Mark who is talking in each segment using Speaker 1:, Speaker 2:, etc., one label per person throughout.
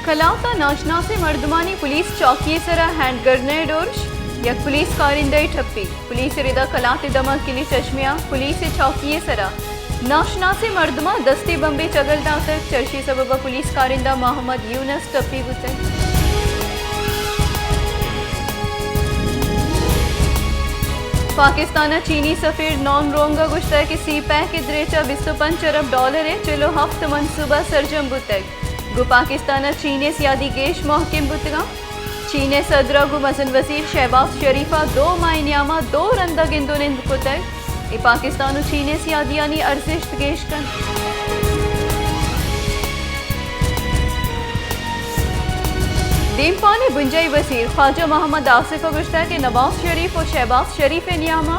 Speaker 1: कलाता नाशनासी मर्दमानी police चौकी सरा hand grenade उर्श यक पुलिस कारिंदे ठप्पी पुलिस रिदा कलात दमा किली चश्मिया पुलिस चौकी सरा नाशनासी मर्दमा दस्ती बम्बे चगल दातर चर्ची सबबा पुलिस कारिंदा मोहम्मद यूनस टप्पी बुते पाकिस्तान चीनी सफीर नॉन रोंगा गुश्ता की सी पैक के द्रेचा 25 अरब डॉलर है चलो हफ्त मनसूबा सरजम बुतक गु पाकिस्तान चीने सियादी गेश महकिम बुतगा चीने सदरा गु मसन वसीर शहबाज शरीफा 2 मायनियामा 2 रंदा गिंदुनिंद कुतक ए पाकिस्तान चीने सियादियानी अर्जिश गेश कन देमपाने बुंजई वसीर ख्वाजा मोहम्मद आसिफ गुश्ता के नवाज शरीफ और शहबाज शरीफ नियामा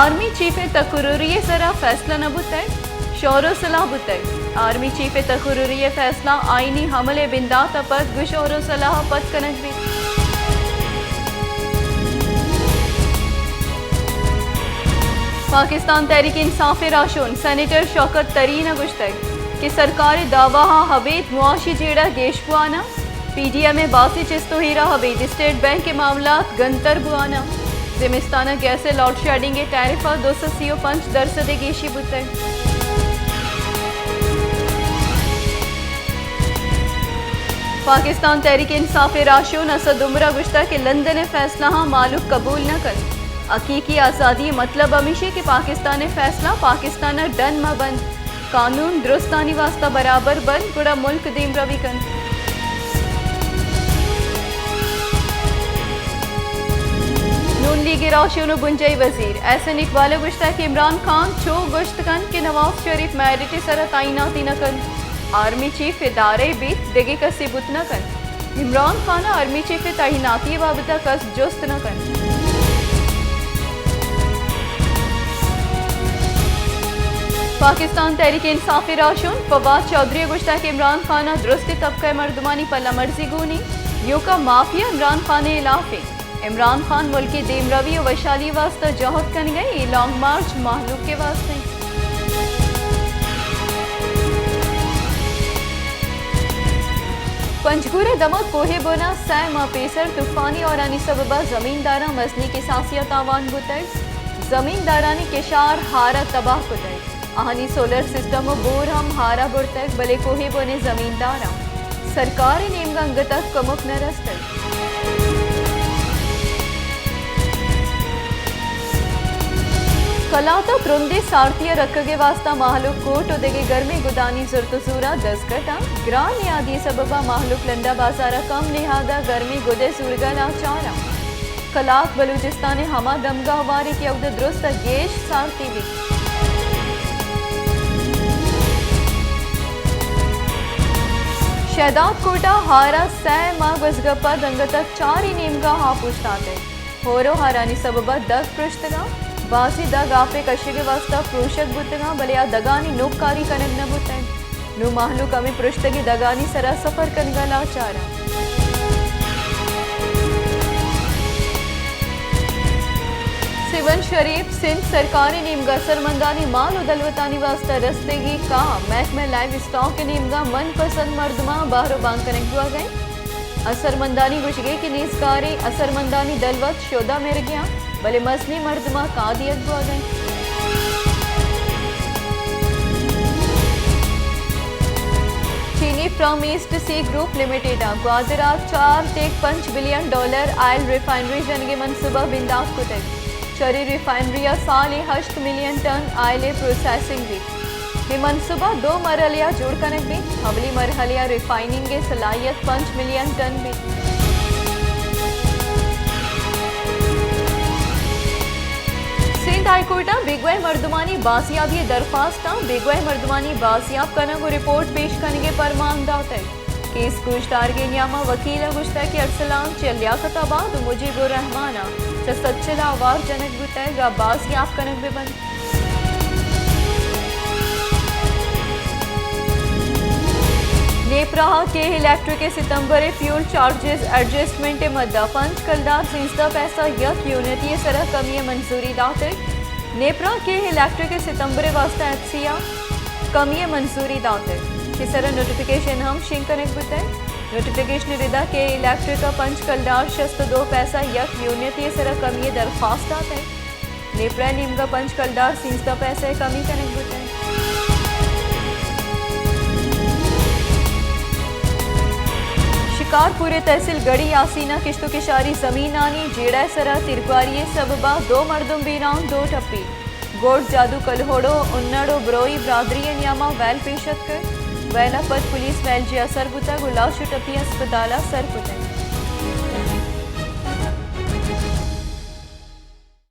Speaker 1: आर्मी चीफ तकरूरी सरा फैसला न बुतक शौर सलाह बुतक आर्मी चीफ तकरूरी फैसला आईनी हमले बिंदा तपत गुशौर सलाह पत कनक भी पाकिस्तान तहरीक इंसाफ राशोन सेनेटर शौकत तरीन गुश्तक कि सरकार दावा हवेद मुआशी जेड़ा गेशपुआना पीडीएम में बासी चिस्तो हीरा हवेद स्टेट बैंक के मामला गंतर बुआना जिमिस्ताना गैसे लॉर्ड शेडिंग टैरिफा 235% गेशी बुतक पाकिस्तान तहरीक इंसाफ राशोन असद उमरा गुश्ता के लंदन फैसला मालूक कबूल न कर हकीकी आज़ादी मतलब हमेशा कि पाकिस्तान फैसला पाकिस्तान डन म बंद कानून दुरुस्तानी वास्ता बराबर बंद गुड़ा मुल्क दीम रवि कन नून लीग राशोन बुंजई वजीर एहसन इकबाल गुश्ता कि इमरान खान छो गुश्त कन कि नवाज शरीफ मैरिटी सर तैनाती न कन आर्मी चीफ इदारे बीत देगी कसी बुत न कन इमरान खान आर्मी चीफ तैनाती बाबता कस जुस्त न कन पाकिस्तान तहरीक इंसाफ राशोन फवाद चौधरी गुश्ता के इमरान खान दुरुस्ती तबका मर्दमानी पल्ला मर्जी गुनी योका माफिया इमरान खान इलाफे इमरान खान मुल्क की देम रवि और वैशाली वास्ता जहद कन गई लॉन्ग मार्च महलूक के वास्ते पंचगुरे दमक कोहे बोना सै माह पेसर तूफानी और आनी सबबा जमींदारा मसनी की सासियत आवान बुतक जमींदारानी केशार हारा तबाह कुतक आहानी सोलर सिस्टम बोर हम हारा बुरतक भले कोहे बोने जमींदारा सरकार नेमगा अंग तक कमुक न रस्तक कलाता प्रुंदे सारथिया रखगे वास्ता महलूक कोट उदेगे गर्मी गुदानी जुर्तुसूरा 10 घटा ग्रान नियादी सबबा महलूक लंडा बाजारा कम निहादा गर्मी गुदे सुरगा लाचारा कलात बलूचिस्तान हमा दमगा हवारी की अवध दुरुस्त गेश सारती भी शहदाद कोटा हारा सै माह गजगप्पा दंग तक 4 नेमगा हा पूछताते होरो हारानी सबबा दग पृष्ठगा बासी दग आपे कशे वास्ता प्रोशक बुतगा भले आ दगानी नोकारी कनक न बुतन नु महलू कमी पृष्ठगी दगानी सरा सफर कनगा लाचारा सिवन शरीफ सिंध सरकारी नीमगा सरमंदानी माल उदलवतानी वास्ता रस्तेगी का महकमे लाइव स्टॉक नीमगा मनपसंद मर्दमा बाहरो बांग कनक हुआ गए असरमंदानी गुशगे की नीसकारी असरमंदानी दलवत शोदा मेर गया भले मसनी मर्दमा कादियत हुआ गए चीनी from east sea group limited ग्वादरा 4.5 बिलियन डॉलर आयल रिफाइनरी जनगे मनसूबा बिंदास कुतक चरी रिफाइनरी साल 8 मिलियन टन आयल प्रोसेसिंग भी मनसूबा 2 मरहलिया जोड़ कनक भी हमली मरहलिया रिफाइनिंग के सलाहियत 5 मिलियन टन भी हाईकोर्ट बेगुए मर्दमानी बासियाबी दरख्वास्त बेगुए मर्दमानी बासियाब कनक रिपोर्ट पेश करने पर मांगदात है केस गुश्तार के नियामा वकील गुश्ता के अरसलाम लियाकताबाद मुजीबुर रहमाना सच्चला आवार जनक बुतैगा बासियाब कनक बेबंद नेपरा के इलेक्ट्रिक सितंबर फ्यूल चार्जेस एडजस्टमेंट मद्दा पंच कलदार सिंसदा पैसा यक यूनिट ये सरह कमी मंजूरी दाते नेपरा के इलेक्ट्रिक सितंबर वास्ता एफसीआ कमी मंजूरी दाते कि सरह नोटिफिकेशन हम शिंकनक बुते नोटिफिकेशन रिदा के इलेक्ट्रिक पंच कलदार शस्त 2 पैसा यक यूनियती सर कमी दरखास्त आते नेपरा नीमगा पंच कलदार 300 पैसे कमी कनेक्ट होते हैं। शिकारपुरे तहसील गढ़ी यासीना किश्तो किशारी जमीन आनी जेड़ा सरा तिरकवारी सबबा 2 मर्दुम बीरान 2 टप्पी गोड जादू कलहोड़ो उन्नड़ो ब्रोई ब्रादरी नियामा वैल पेशत कर वैला पद पुलिस वैल जी असर बुता गुलाश टप्पी अस्पताला सर पुते।